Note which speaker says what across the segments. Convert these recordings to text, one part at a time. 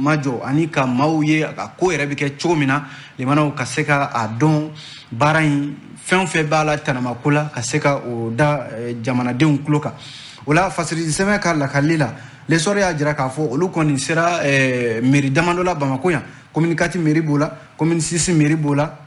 Speaker 1: majo ani ka mauye ka ko yɛrɛ bɛ kɛ cogo min na limanaw ka se ka a dɔn baara in fɛn fɛn b'a la tanamako la ka se ka o da jamanadenw tulo kan o la fasirisi sɛbɛn ka lakali la l'histoire y'a jira k'a fɔ olu kɔni sera mairie damadɔ la Bamako yan commune 4 mairie b'o la commune 6 mairie b'o la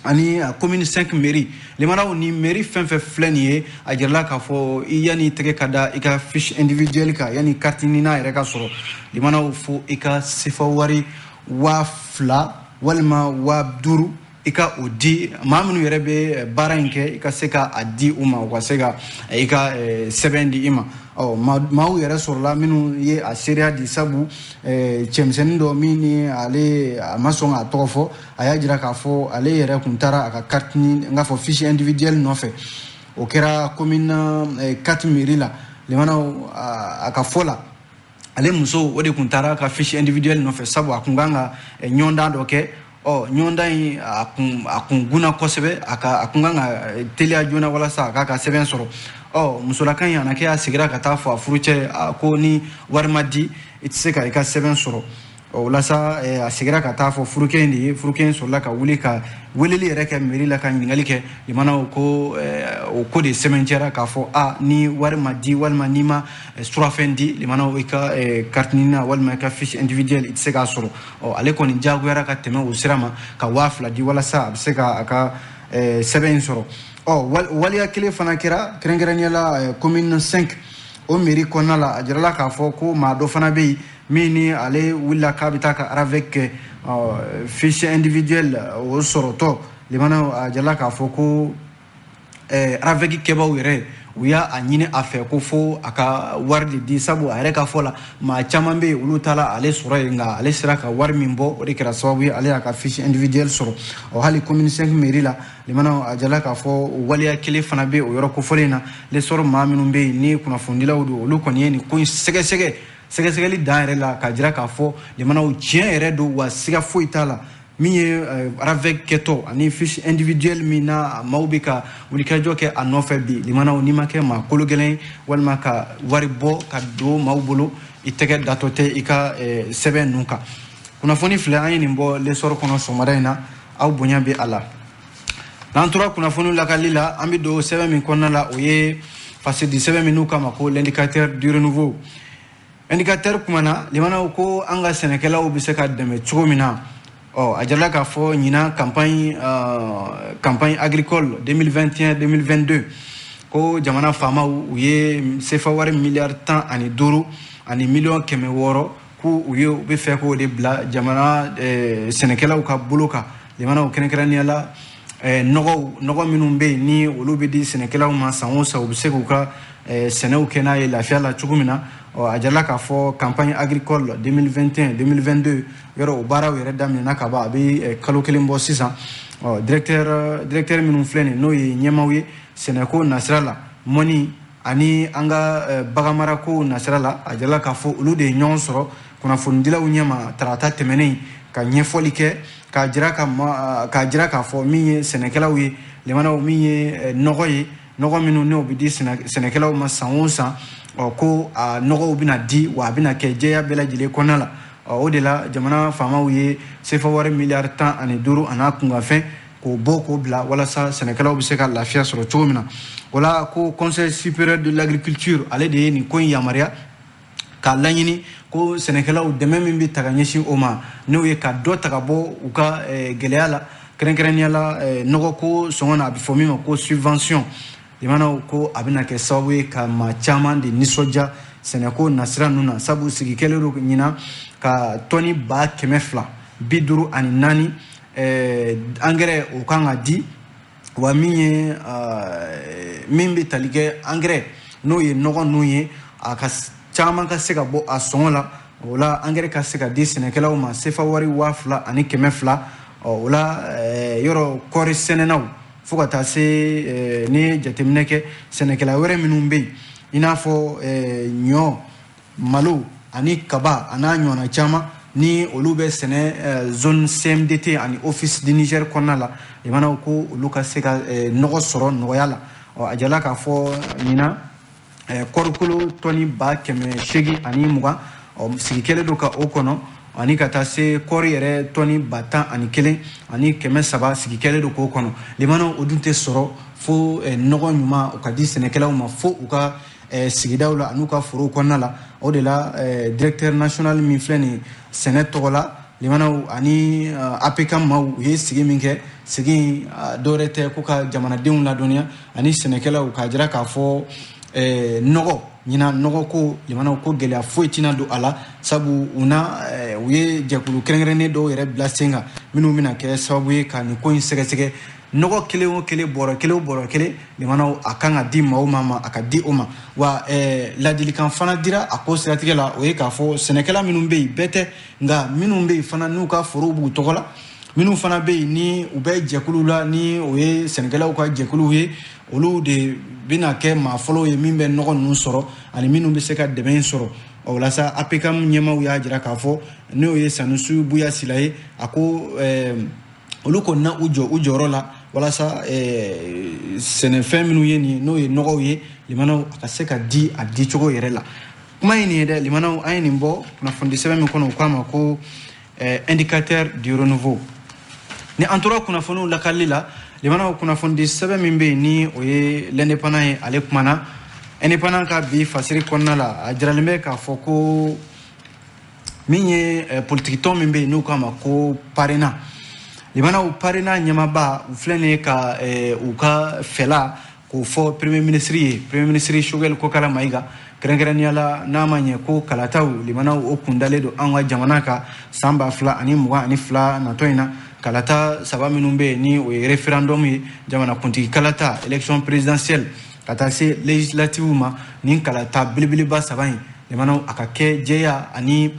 Speaker 1: ani commune 5 mairie limanaw ni mairie fɛn fɛn filɛ nin ye a jirala k'a fɔ i yanni tɛgɛ ka da i ka fiche individuelle kan yanni carte ɲinina yɛrɛ ka sɔrɔ limanaw fo i ka sefa wari 2000 walima 5000 i ka o di maa minnu yɛrɛ bɛ baara in kɛ i ka se ka a di u ma u ka se ka i ka sɛbɛn di i ma maaw yɛrɛ sɔrɔla minnu ye a seereya di sabu cɛmisɛnnin dɔ min ni ale a ma sɔn k'a tɔgɔ fɔ a y'a jira k'a fɔ ale yɛrɛ kun taara a ka carte n k'a fɔ fiche individuelle nɔfɛ o kɛra commune 4 mairie la limanaw a ka fɔ la ale muso o de kun taara a ka fiche individuelle nɔfɛ sabu a kun kan ka ɲɔgɔndan dɔ kɛ ɲɔgɔndan in a kun gunna kosɛbɛ a kun kan ka teliya joona walasa a k'a ka sɛbɛn sɔrɔ musolakan in a na kɛ a segira ka taa fɔ a furucɛ ko ni wari ma di i tɛ se ka i ka sɛbɛn sɔrɔ walasa a segira ka taa fɔ furukɛ in de ye furukɛ in sɔrɔla ka wuli ka weleli yɛrɛ kɛ mairie la ka ɲininkali kɛ limanaw ko o ko de sɛbɛntiyara k'a fɔ ni wari ma di walima n'i ma surafɛn di limanaw i ka carte ɲinina walima i ka fiche individuelle i tɛ se k'a sɔrɔ ale kɔni diyagoyara ka tɛmɛ o sira ma ka 2000 di walasa a bɛ se ka a ka sɛbɛn in sɔrɔ waliya kelen fana kɛra kɛrɛnkɛrɛnnenya la commune 5 o mairie kɔnɔna la a jirala k'a fɔ ko maa dɔ fana bɛ yen min ni ale wulila k'a bɛ taa ka ARAVEC kɛ fiche individuelle o sɔrɔtɔ limanaw a jirala k'a fɔ ko ARAVEC kɛbaw yɛrɛ u y'a ɲini a fɛ ko fo a ka wari de di sabu a yɛrɛ ka fɔ la maa caman bɛ yen olu taara ale sɔrɔ yen nka ale sera ka wari min bɔ o de kɛra sababu ye ale y'a ka fiche individuelle sɔrɔ hali commune 5 mairie la limanaw a jirala k'a fɔ waliya kelen fana bɛ o yɔrɔ kofɔlen na l'histoire maa minnu bɛ yen ni kunnafonidilaw don olu kɔni ye nin ko in sɛgɛsɛgɛli dan yɛrɛ la ka jira k'a fɔ limanaw tiɲɛ yɛrɛ don wa siga foyi t'a la min ye ARAVEC kɛtɔ ani fiche individuelle min na maaw bɛ ka wulikajɔ kɛ a nɔfɛ bi limanaw n'i ma kɛ maa kolo gɛlɛn walima ka wari bɔ ka don maaw bolo i tɛgɛ datɔ tɛ i ka sɛbɛn ninnu kan kunnafoni filɛ an ye nin bɔ l'histoire kɔnɔ sɔgɔmada in na aw bonya bɛ a la n'an tora kunnafoni lakali la an bɛ don sɛbɛn min kɔnɔna la o ye fasidi sɛbɛn min n'u kama ko l'indicateur du renouveau indicateur kumana limanaw ko an ka sɛnɛkɛlaw bɛ se ka dɛmɛ cogo min na a jirala k'a fɔ ɲina campagne agricole 2021-2022 ko jamana faamaw u ye sefa wari miliyari 15 ani miliyɔn 600 ko u bɛ fɛ k'o de bila jamana sɛnɛkɛlaw ka bolo kan limanaw kɛrɛnkɛrɛnnenya la nɔgɔ minnu bɛ yen ni olu bɛ di sɛnɛkɛlaw ma san o san u bɛ se k'u ka sɛnɛw kɛ n'a ye lafiya la cogo min na a jirala k'a fɔ campagne agricole 2021-2022 yɔrɔ o baaraw yɛrɛ daminɛna ka ban a bɛ kalo kelen bɔ sisan directeur minnu filɛ nin n'o ye ɲɛmaaw ye sɛnɛko nasira la mɔni ani an ka baganmarako nasira la a jirala k'a fɔ olu de ye ɲɔgɔn sɔrɔ kunnafonidilaw ɲɛma tarata tɛmɛnen ka ɲɛfɔli kɛ k'a jira k'a fɔ min ye sɛnɛkɛlaw ye limanaw min ye nɔgɔ ye nɔgɔ minnu n'o bɛ di sɛnɛkɛlaw ma san o san ko a nɔgɔw bɛna di wa a bɛna kɛ jɛya bɛɛ lajɛlen kɔnɔna la o de la jamana faamaw ye sefa wari miliyari 15 a n'a kunkanfɛn k'o bɔ k'o bila walasa sɛnɛkɛlaw bɛ se ka lafiya sɔrɔ cogo min na o la ko conseil supérieur de l'agriculture ale de ye nin ko in yamaruya k'a laɲini ko sɛnɛkɛlaw dɛmɛ min bɛ ta ka ɲɛsin o ma n'o ye ka dɔ ta ka bɔ u ka gɛlɛya la kɛrɛnkɛrɛnnenya la nɔgɔ ko sɔngɔ na a bɛ fɔ min ma ko subvention limanaw ko a bɛna kɛ sababu ye ka maa caman de nisɔndiya sɛnɛko nasira ninnu na sabu sigi kɛlen don ɲina ka tɔni 254 angɛrɛ o kan ka di wa min bɛ tali kɛ angɛrɛ n'o ye nɔgɔ ninnu ye a ka caman ka se ka bɔ a sɔngɔ la o la angɛrɛ ka se ka di sɛnɛkɛlaw ma sefa wari 2,200 o la yɔrɔ kɔɔri sɛnɛnaw fo ka taa se ni jateminɛ kɛ sɛnɛkɛla wɛrɛ minnu bɛ yen i n'a fɔ ɲɔ malo ani kaba a n'a ɲɔgɔnna caman ni olu bɛ sɛnɛ zone CMDT ani office du Niger kɔnɔna la limanaw ko olu ka se ka nɔgɔ sɔrɔ nɔgɔya la a jala k'a fɔ ɲina kɔɔrikolo tɔni 820 sigi kɛlen don ka o kɔnɔ ani ka taa se kɔri yɛrɛ tɔni 10,001 ani 300 sigi kɛlen do k'o kɔnɔ limanaw o dun tɛ sɔrɔ fo nɔgɔ ɲuman o ka di sɛnɛkɛlaw ma fo u ka sigidaw la an'u ka forow kɔnɔna la o de la directeur national min filɛ nin sɛnɛ tɔgɔ la limanaw ani APK maaw u ye sigi min kɛ sigi dɔwɛrɛ tɛ ko ka jamanadenw ladɔnniya ani sɛnɛkɛlaw k'a jira k'a fɔ nɔgɔ ɲina nɔgɔ ko limanaw ko gɛlɛya foyi tina don a la sabu u ye jɛkulu kɛrɛnkɛrɛnnen dɔw yɛrɛ bila sen kan minnu bɛna kɛ sababu ye ka nin ko in sɛgɛsɛgɛ nɔgɔ kelen o kelen bɔrɔ kelen o bɔrɔ kelen limanaw a kan ka di maaw ma a ka di o ma wa ladilikan fana dira a ko siratigɛ la o ye k'a fɔ sɛnɛkɛla minnu bɛ yen bɛɛ tɛ nka minnu bɛ yen fana n'u ka forow b'u tɔgɔ la minnu fana bɛ yen ni u bɛ jɛkulu la ni o ye sɛnɛkɛlaw ka jɛkulu ye olu de bɛna kɛ maa fɔlɔw ye min bɛ nɔgɔ ninnu sɔrɔ ani minnu bɛ se ka dɛmɛ in sɔrɔ o walasa APK ɲɛmaaw y'a jira k'a fɔ n'o ye Sanusi Buya Sila ye a ko olu kɔnina u jɔyɔrɔ la walasa sɛnɛfɛn minnu ye nin n'o ye nɔgɔw ye limanaw a ka se ka di a dicogo yɛrɛ la kuma ye nin ye dɛ limanaw an ye nin bɔ kunnafoni sɛbɛn min kɔnɔ u k'a ma ko indicateur du renouveau ni an tora kunnafoniw lakalili la limanaw kunnafoni sɛbɛn min bɛ yen ni o ye l'indépendant ye ale kumana indépendant ka bi fasiri kɔnɔna la a jiralen bɛ k'a fɔ ko min ye politique tɔn min bɛ yen n'u k'a ma ko parena limanaw parena ɲɛmaaba u filɛ nin ye ka u ka fɛla k'o fɔ premier ministre Choguel Kokala Mayiga kɛrɛnkɛrɛnnenya la n'a ma ɲɛ ko kalataw limanaw o kun dalen don an ka jamana kan san 2022 natɔ in na kalata 3 minnu bɛ yen ni o ye référendum ye jamanakuntigi kalata élection présidentielle ka taa se législative ma ni kalata belebeleba 3 in limanaw a ka kɛ jɛya ani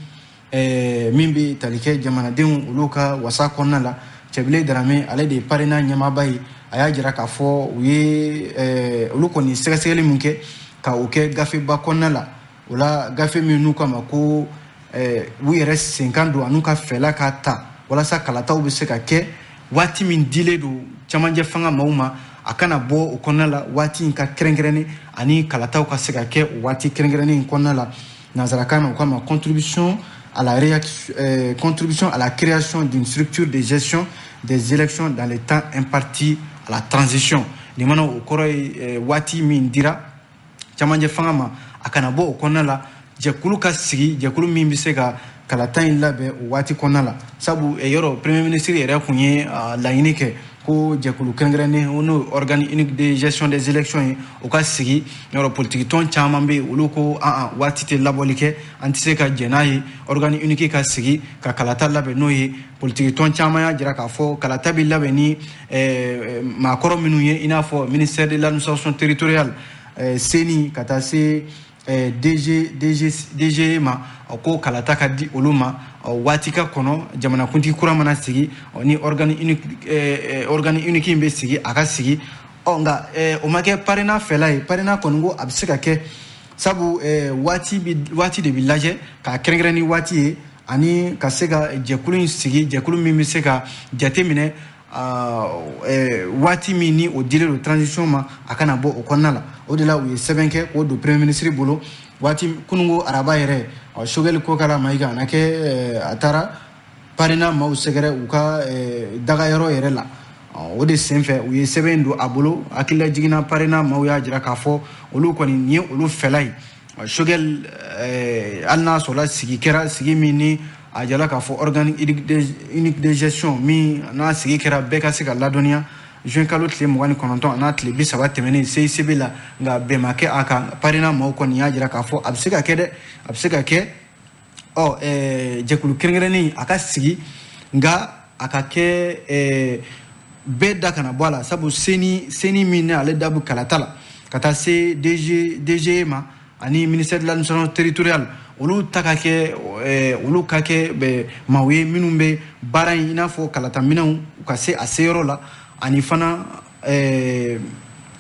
Speaker 1: min bɛ tali kɛ jamanadenw olu ka wasa kɔnɔna la Cɛbile Darame ale de ye parena ɲɛmaaba ye a y'a jira k'a fɔ u ye olu kɔni sɛgɛsɛgɛli min kɛ ka o kɛ gafeba kɔnɔna la o la gafe min n'u kama ko u yɛrɛ senkan don an'u ka fɛla ka ta walasa kalataw bɛ se ka kɛ waati min dilen don cɛmancɛ fanga maaw ma a kana bɔ o kɔnɔna la waati in ka kɛrɛnkɛrɛnnen ani kalataw ka se ka kɛ o waati kɛrɛnkɛrɛnnen in kɔnɔna la nanzarakan na o kama contribution à la création d'une structure de gestion des élections dans le temps imparti à la transition limanaw o kɔrɔ ye waati min dira cɛmancɛ fanga ma a kana bɔ o kɔnɔna la jɛkulu ka sigi jɛkulu min bɛ se ka kalata in labɛn o waati kɔnɔna la sabu yɔrɔ premier ministre yɛrɛ kun ye laɲini kɛ ko jɛkulu kɛrɛnkɛrɛnnen o n'o organe unique de gestion des élections ye o ka sigi yɔrɔ politique tɔn caman bɛ yen olu ko waati tɛ labɔli kɛ an tɛ se ka jɛn n'a ye organe unique ka sigi ka kalata labɛn n'o ye politique tɔn caman y'a jira k'a fɔ kalata bɛ labɛn ni maakɔrɔ minnu ye i n'a fɔ ministère de l'administration territoriale CENI ka taa se DG ma ko kalata ka di olu ma waati ka kɔnɔ jamanakuntigi kura mana sigi ni organe unique in bɛ sigi a ka sigi nka o ma kɛ parena fɛla ye parena kɔni ko a bɛ se ka kɛ sabu waati de bɛ lajɛ k'a kɛrɛnkɛrɛn ni waati ye ani ka se ka jɛkulu in sigi jɛkulu min bɛ se ka jate minɛ waati min ni o dilen don transition ma a kana bɔ o kɔnɔna la o de la u ye sɛbɛn kɛ k'o don premier ministre bolo waati kunungo araba yɛrɛ Choguel Kokala Mayiga na kɛ a taara parena maaw sɛgɛrɛ u ka dagayɔrɔ yɛrɛ la o de senfɛ u ye sɛbɛn don a bolo hakilila jiginna parena maaw y'a jira k'a fɔ olu kɔni nin ye olu fɛla ye Choguel hali n'a sɔrɔla sigi kɛra sigi min ni a jala k'a fɔ organe unique de gestion min n'a sigi kɛra bɛɛ ka se ka ladɔnniya juin kalo tile 29 a n'a tile 30 tɛmɛnen CICB la nka bɛn ma kɛ a kan parena maaw kɔni y'a jira k'a fɔ a bɛ se ka kɛ dɛ a bɛ se ka kɛ jɛkulu kɛrɛnkɛrɛnnen a ka sigi nka a ka kɛ bɛɛ da kana bɔ a la sabu CENI min n'ale da bɛ kalata la ka taa se DG ma ani ministère de l'administration territoriale olu ta ka kɛ maaw ye minnu bɛ baara in i n'a fɔ kalata minɛnw u ka se a seyɔrɔ la ani fana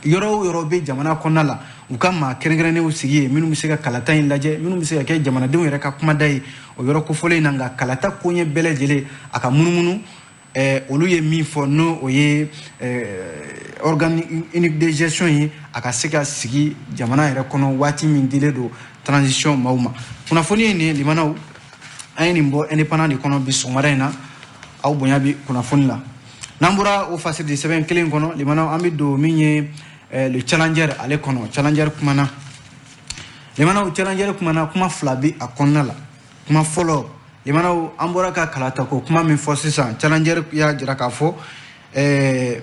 Speaker 1: yɔrɔ o yɔrɔ bɛ jamana kɔnɔna la u ka maa kɛrɛnkɛrɛnnenw sigi ye minnu bɛ se ka kalata in lajɛ minnu bɛ se ka kɛ jamanadenw yɛrɛ ka kumada ye o yɔrɔ kofɔlen in na nka kalata koɲɛ bɛɛ lajɛlen a ka munumunu olu ye min fɔ n'o o ye organe unique de gestion ye a ka se ka sigi jamana yɛrɛ kɔnɔ waati min dilen don transition maaw ma kunnafoni ye nin limanaw an nin bɔ indépendant de kɔnɔ bi sɔgɔmada in na aw bonya bi kunnafoni la n'an bɔra o fasiri sɛbɛn kelen kɔnɔ limanaw an bɛ don min ye le challenger ale kɔnɔ challenger kumana limanaw challenger kumana kuma fila bi a kɔnɔna la kuma fɔlɔ limanaw an bɔra ka kalata ko kuma min fɔ sisan challenger y'a jira k'a fɔ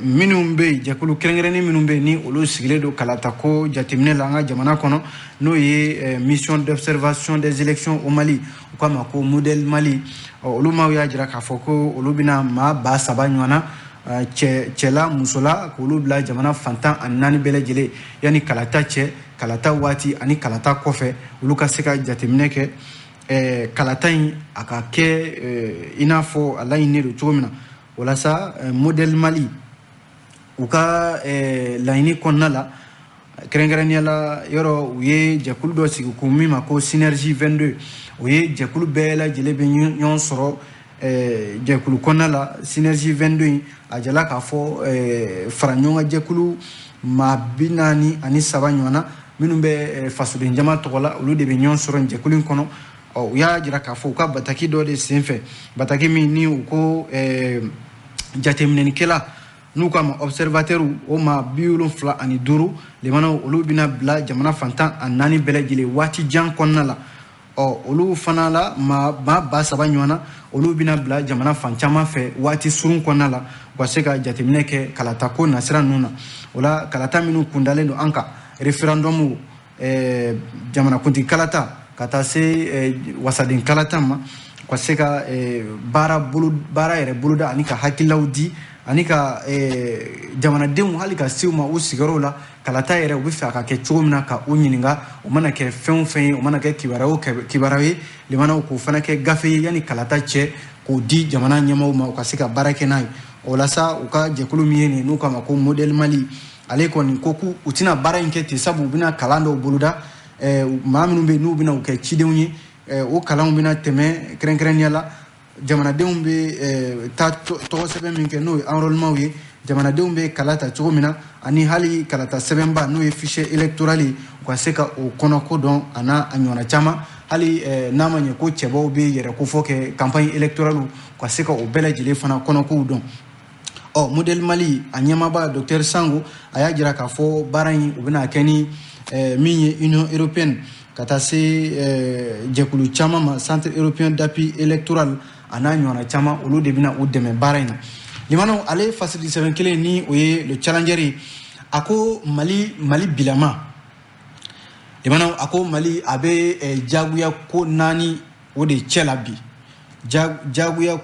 Speaker 1: minnu bɛ jɛkulu kɛrɛnkɛrɛnni minnu bɛ ni olu sigilen don kalata ko jateminɛ la an ka jamana kɔnɔ n'o ye mission d'observation des élections au Mali u k'a ma ko modèle Mali olu maaw y'a jira k'a fɔ ko olu bɛna maa 3,000 ɲɔgɔnna cɛla musola k'olu bila jamana fantan ani 4 bɛɛ lajɛlen yanni kalata cɛ kalata waati ani kalata kɔfɛ olu ka se ka jateminɛ kɛ kalata in a ka kɛ i n'a fɔ a laɲininen don cogo min na walasa modèle Mali u ka laɲini kɔnɔna la kɛrɛnkɛrɛnnenya la yɔrɔ u ye jɛkulu dɔ sigi ko min ma ko synergie 22 o ye jɛkulu bɛɛ lajɛlen bɛ ɲɔgɔn sɔrɔ jɛkulu kɔnɔna la synergie 22 in a jala k'a fɔ fara ɲɔgɔn ka jɛkulu maa 43 ɲɔgɔnna minnu bɛ fasoden jama tɔgɔ la olu de bɛ ɲɔgɔn sɔrɔ jɛkulu in kɔnɔ u y'a jira k'a fɔ u ka bataki dɔ de senfɛ bataki min ni u ko jateminɛnikɛla n'u k'a ma observateur o maa 75 limanaw olu bɛna bila jamana fantan ani 4 bɛɛ lajɛlen waati jan kɔnɔna la olu fana la maa 3,000 ɲɔgɔnna olu bɛna bila jamana fan caman fɛ waati surun kɔnɔna la u ka se ka jateminɛ kɛ kalata ko nasira ninnu na o la kalata minnu kundalen don an kan référendum jamanakuntigi kalata ka taa se wasaden kalata ma ka se ka baara yɛrɛ boloda ani ka hakililaw di ani ka jamanadenw hali ka se u ma u sigiyɔrɔw la kalata yɛrɛ u bɛ fɛ a ka kɛ cogo min na ka u ɲininka o mana kɛ fɛn o fɛn ye o mana kɛ kibaruya ye limanaw k'o fana kɛ gafe ye yanni kalata cɛ k'o di jamana ɲɛmaaw ma u ka se ka baara kɛ n'a ye o la sa u ka jɛkulu min ye nin n'u k'a ma ko modèle Mali ale kɔni ko k'u tɛna baara in kɛ ten sabu u bɛna kalan dɔw boloda maa minnu bɛ yen n'u bɛna u kɛ cidenw ye o kalanw bɛna tɛmɛ kɛrɛnkɛrɛnnenya la jamanadenw bɛ taa tɔgɔ sɛbɛn min kɛ n'o ye enrôlement ye jamanadenw bɛ kala ta cogo min na ani hali kalata sɛbɛnba n'o ye fichier électoral ye u ka se ka o kɔnɔko dɔn a n'a ɲɔgɔnna caman hali n'a ma ɲɛ ko cɛbaw bɛ yɛrɛ kofɔ kɛ campagne électorale u ka se ka o bɛɛ lajɛlen fana kɔnɔkow dɔn modèle Mali a ɲɛmaaba docteur Sango a y'a jira k'a fɔ baara in u bɛna kɛ ni min ye Union européenne ka taa se jɛkulu caman ma centre européen d'appui électoral a n'a ɲɔgɔnna caman olu de bɛna u dɛmɛ baara in na limanaw ale fasili sɛbɛn kelen ni o ye le challenger ye a ko Mali bilama limanaw a ko Mali a bɛ jagoya ko 4 o de cɛ la bi jagoya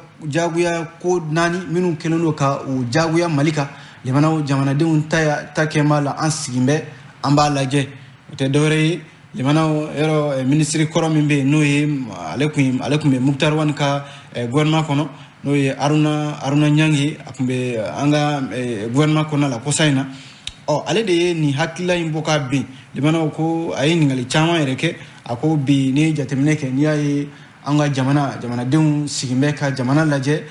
Speaker 1: ko 4 minnu kɛlen don ka o jagoya Mali kan limanaw jamanadenw ta kɛma la an sigin bɛ an b'a lajɛ o tɛ dɔwɛrɛ ye limanaw yɔrɔ ministre kɔrɔ min bɛ yen n'o ye ale kun bɛ Muktar Wane ka gouvernement kɔnɔ n'o ye Aruna Ɲangi a kun bɛ an ka gouvernement kɔnɔ la kosa in na ale de ye nin hakilila in bɔ k'a bin limanaw ko a ye ɲininkali caman yɛrɛ kɛ a ko bi ni jateminɛ kɛ n'i y'a ye an ka jamanadenw sigin bɛ ka jamana lajɛ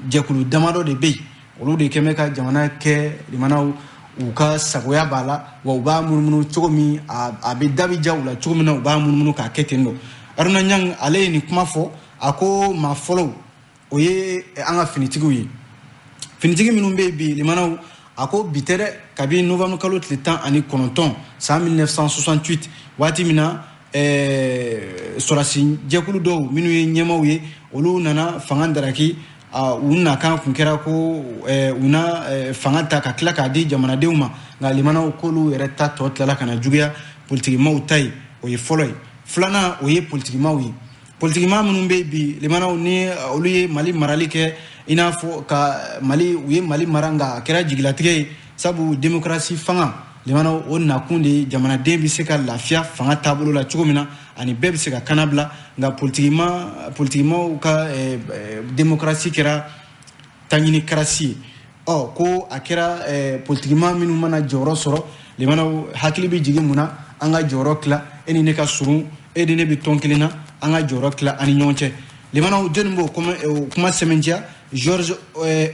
Speaker 1: jɛkulu damadɔ de bɛ yen olu de kɛn bɛ ka jamana kɛ limanaw u ka sagoya b'a la wa u b'a munumunu cogo min a bɛ dabi ja u la cogo min na u b'a munumunu k'a kɛ ten don Aruna Ɲangi ale ye nin kuma fɔ a ko maa fɔlɔw o ye an ka finitigiw ye finitigi minnu bɛ yen bi limanaw a ko bi tɛ dɛ kabi novembre kalo tile 19 san 1968 waati min na sɔrɔsi jɛkulu dɔw minnu ye ɲɛmaaw ye olu nana fanga daraki u nakan kun kɛra ko u na fanga ta ka tila k'a di jamanadenw ma nka limanaw k'olu yɛrɛ ta tɔ tilala ka na juguya politikimaw ta ye o ye fɔlɔ ye filanan o ye politikimaw ye politikimaa minnu bɛ bi limanaw ni olu ye Mali marali kɛ i n'a fɔ ka u ye Mali mara nka a kɛra jigilatigɛ ye sabu démocratie fanga limanaw o nakun de ye jamanaden bɛ se ka lafiya fanga taabolo la cogo min na ani bɛɛ bɛ se ka kana bila nka politikimaw ka démocratie kɛra taɲinikarasi ye ko a kɛra politikima minnu mana jɔyɔrɔ sɔrɔ limanaw hakili bɛ jigin mun na an ka jɔyɔrɔ tila e ni ne ka surun e ni ne bɛ tɔn kelen na an ka jɔyɔrɔ tila ani ɲɔgɔn cɛ limanaw jɔnni b'o kuma sɛmɛntiya George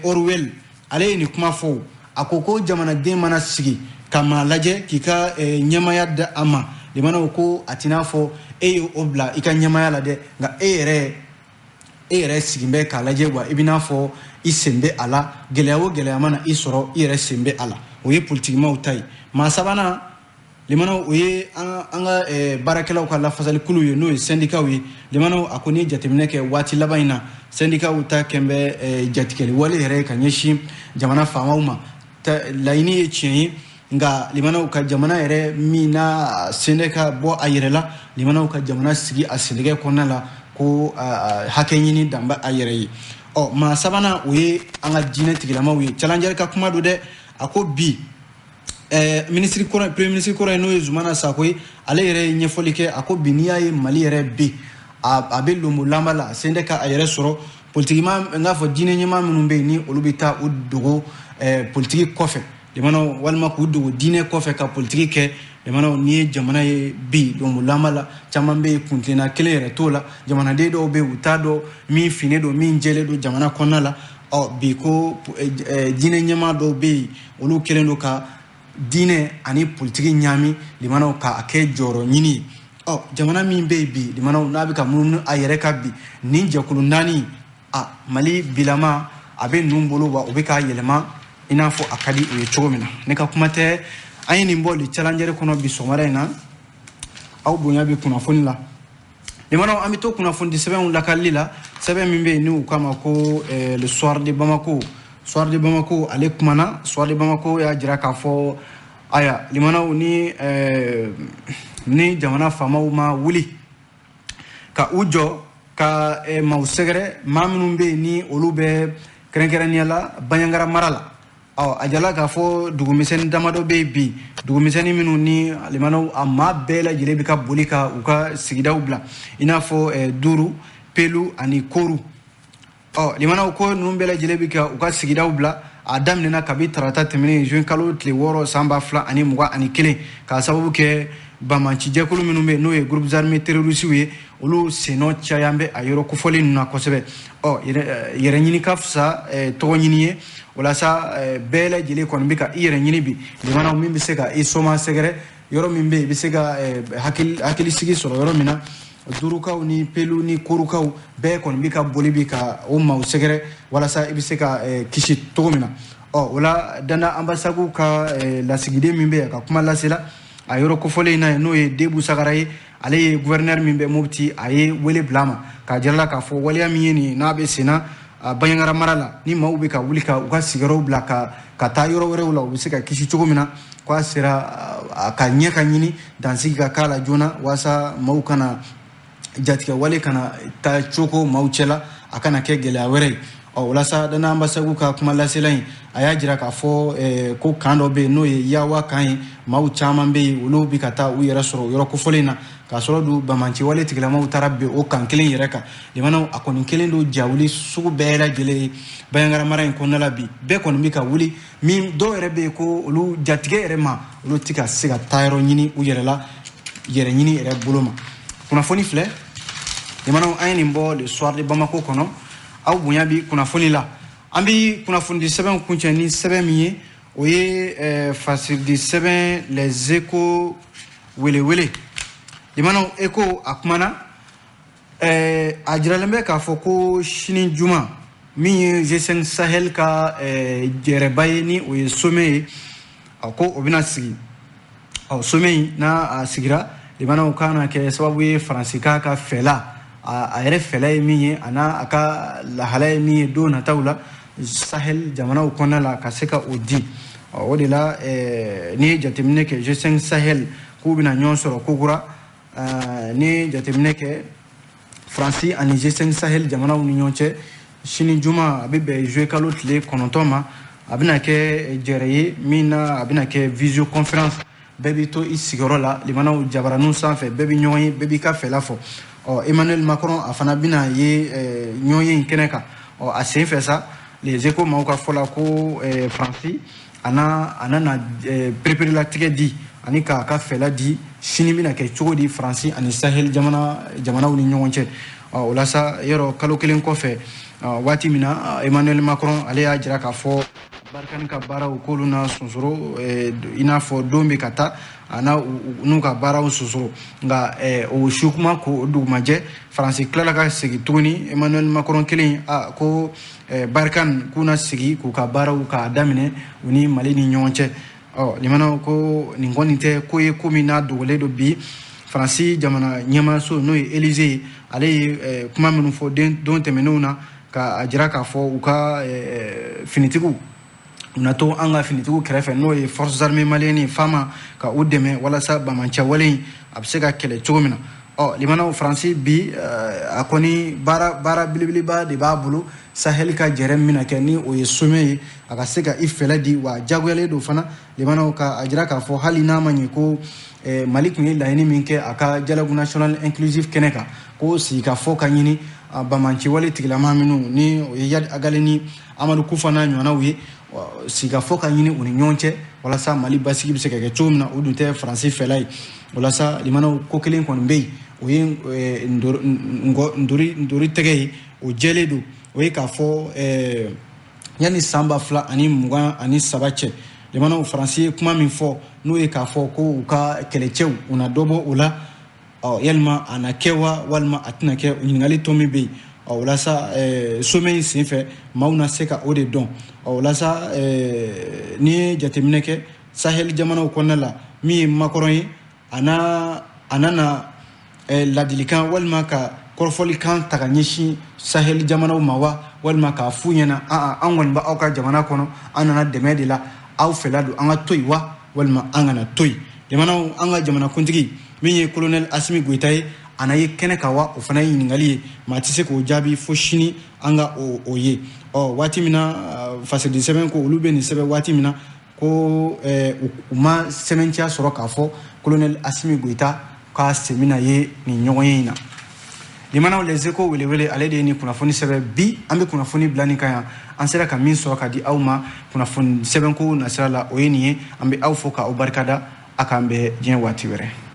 Speaker 1: Orwell ale ye nin kuma fɔ a ko jamanaden mana sigi ka maa lajɛ k'i ka ɲɛmaya da a ma limana ko atina fo e obla ikanyama la de nga ere sigimbe kala je wa ibina fo isembe ala geleawo geleamana isoro ire sembe ala oye politique ma utai ma sabana limana oye anga barakela ko la fasali kulu ye no syndicat wi limana akoni jatemne ke wati labaina syndicat uta kembe jatikeli wale ere kanyeshi jamana famauma laini e chien nga limana uka jamana ere mina syndicat bo ayirela limana uka jamana sigi a syndicat konala ko hakenyini damba ayere o ma sabana oye anga jine tigilama wi challenger ka kuma do de ako bi ministre premier ministre ko no zumana sakoy ale yere nyefolike ako biniya ye mali yere bi abe lumu lamala syndicat ayere soro politiquement nga fo jine nyama munumbe ni olubita udugo politique kofe de mano walma ko udugo dine kofe ka politique ke de mano ni jamana ye bi lumu lamala chamambe kuntina kelere tola jamana de do be utado mi fine do mi njele do jamana konala o bi ko jine nyama do be olu kelendo ka dine ani politique nyami limana ka ake joro nyini o jamana mi be bi limana nabi ka mun ayere ka bi ninja kulundani mali bilama abe numbolo wa obeka yelema inafo akadi e chogomina ne ka kumate ayini mboli challenger kono bi somarena au bonya bi kuna fonila limana amito kuna fondi seben la kalila seben mimbe ni kama ko le soir de Bamako ale kumana soir de Bamako ya jira ka fo aya limana ni jamana fama uma wuli ka ujo ka mausegre mamnumbe ni olube krenkeraniala banyangara marala ajala ka fo dugumisen damado bebi dugumiseni minu ni limana amma bela jilebi ka bolika uka sigida ubla ina fo duru pelu ani koru limana ko numbela jilebi ka uka sigida ubla adam nena kabi tarata temene juin kalo tle woro samba fla ani muga ani kele ka sababu ke bamanci jekulu minumbe no e groupe armé terroriste wi olu seno chayambe ayoro ko foli na ko sebe yere nyini kafsa to nyini wala sa bela jile kon bika yere nyini bi limana mimbe sega isoma segere yoro mimbe bisega hakili sigi soro yoro mina durukaw ni pelu ni korukaw be kon bika bolibika umma segere wala sa ibiseka kishi togomina wala dana ambasagu ka la sigide mimbe ka kuma la sila ayoro ko fole na no e debu sagaraye ale gouverneur mimbe mobti aye wele blama ka jarla ka fo wale amiyeni na be sina banyangara marala ni mawbe ka wulika uka sigaro blaka ka tayoro wore wala ubiseka kishi togomina kwa sira ka nyeka nyini dansi ka kala jona wasa maukana jatika wale kana ta choko mauchela akana ke gele awere wala sa dana ambasagu ka kuma laselain aya jira ka fo ko kando be no yawa kan mau chama be ulo bi kata u yera soro yoro ko folena ka soro du bamanci wale tigla mau tarabbe o kan kelen yereka limana akoni kelen do jawli su beela gele bayangara marain ko nala bi be kon mi ka wuli mi do rebe ko ulu jatige rema ulu tika siga tayro nyini u yerela yere nyini re buloma kuna foni fle limana ayni mbo le soir de Bamako kono au bunyabi kuna foni la ambi kuna fundi seben kunchani seben miye oye facile di seben les échos wele limana echo akmana ajiralembe ka foko shini juma mi G5 Sahel ka jerebayni oye sommeil ako obina sigi sommeil na sigira limana ukana ke sababu ye francika ka fela a yɛrɛ fɛlɛ ye min ye ana aka lahala ye min ye don nataw la Sahel jamanaw kɔnɔna la ka se ka o di o de la ni ye jateminɛ kɛ G5 Sahel k'u bɛna ɲɔgɔn sɔrɔ kokura ni ye jateminɛ kɛ Faransi ani G5 Sahel jamanaw ni ɲɔgɔn cɛ sini juma a bɛ bɛn juillet kalo tile 9 ma a bɛna kɛ jɛrɛ ye min na a bɛna kɛ visio conférence bɛɛ bɛ to i sigiyɔrɔ la limanaw jabaraniw sanfɛ bɛɛ bɛ ɲɔgɔn ye bɛɛ b'i ka fɛla fɔ Emmanuel Macron a fana bina ye ɲɔgɔn in kɛnɛ kan a sen fɛ sa les échos maaw ka fɔ la ko Faransi ana na perepere di ani ka fɛla di sini bina kɛ cogo di Faransi ani Sahel jamanaw ni ɲɔgɔn cɛ o la sa yɔrɔ kalo kelen kɔfɛ waati min na Emmanuel Macron ale y'a jira k'a fɔ barkan ka baaraw k'olu na sunsoro i n'a fɔ don bɛ ka taa a n'u ka baaraw sunsoro nka o su kuma ko dugumajɛ faransi tilala ka segin tuguni Emmanuel Macron kelen ko barkan k'u na sigi k'u ka baaraw k'a daminɛ u ni Mali ni ɲɔgɔn cɛ limana ko nin kɔni tɛ ko ye ko min n'a dogolen don bi faransi jamana ɲɛmaayaso n'o ye Élysée ale ye kuma minnu fɔ don tɛmɛnenw na ka jira k'a fɔ u ka finitigiw nato an ka finitigiw kɛrɛfɛ n'o ye forces armées maliennes fama ka u dɛmɛ walasa bamancɛ wale in a bɛ se ka kɛlɛ cogo min na limanaw faransi bi a kɔni baara belebeleba de b'a bolo Sahel ka jɛrɛ min na kɛ ni o ye sommet ye a ka se ka i fɛlɛ di wa jagoyalen don fana limanaw ka a jira k'a fɔ hali n'a ma ɲɛ ko Mali tun ye laɲini min kɛ a ka dialogue national inclusif kɛnɛ kan ko sigikafɔ ka ɲini bamancɛ wale tigilama minnu ni o ye Yadi Agale ni Amadu Kufa n'a ɲɔgɔnnaw ye sigikafɔ ka ɲini u ni ɲɔgɔn cɛ walasa Mali basigi bɛ se ka kɛ cogo min na o dun tɛ faransi fɛla ye walasa limanaw ko kelen kɔni bɛ yen o ye ndori tɛgɛ ye o jɛlen don o ye k'a fɔ yanni san 2023 cɛ limanaw faransi ye kuma min fɔ n'o ye k'a fɔ ko u ka kɛlɛcɛw u na dɔ bɔ o la yalima a na kɛ wa walima a tɛna kɛ ɲininkali tɔ min bɛ yen walasa sommet in senfɛ maaw na se ka o de dɔn walasa n'i ye jateminɛ kɛ Sahel jamanaw kɔnɔna la min ye Macron ye a nana ladilikan walima ka kɔrɔfɔlikan ta ka ɲɛsin Sahel jamanaw ma wa walima k'a f'u ɲɛna an kɔni b'aw ka jamana kɔnɔ an nana dɛmɛ de la aw fɛla don an ka to yen wa walima an kana to yen jamanaw an ka jamanakuntigi min ye colonel Assimi Goïta ye a na ye kɛnɛ kan wa o fana ye ɲininkali ye maa tɛ se k'o jaabi fo sini an ka o ye waati min na fasɛdi sɛbɛn ko olu bɛ nin sɛbɛn waati min na ko u ma sɛbɛntiya sɔrɔ k'a fɔ colonel Assimi Goïta ka sen bɛna ye nin ɲɔgɔn ye in na limanaw Les Échos welewele ale de ye nin kunnafoni sɛbɛn bi an bɛ kunnafoni bila nin kan yan an sera ka min sɔrɔ ka di aw ma kunnafoni sɛbɛnko nasira la o ye nin ye an bɛ aw fo k'aw barikada a k'an bɛn diɲɛ waati wɛrɛ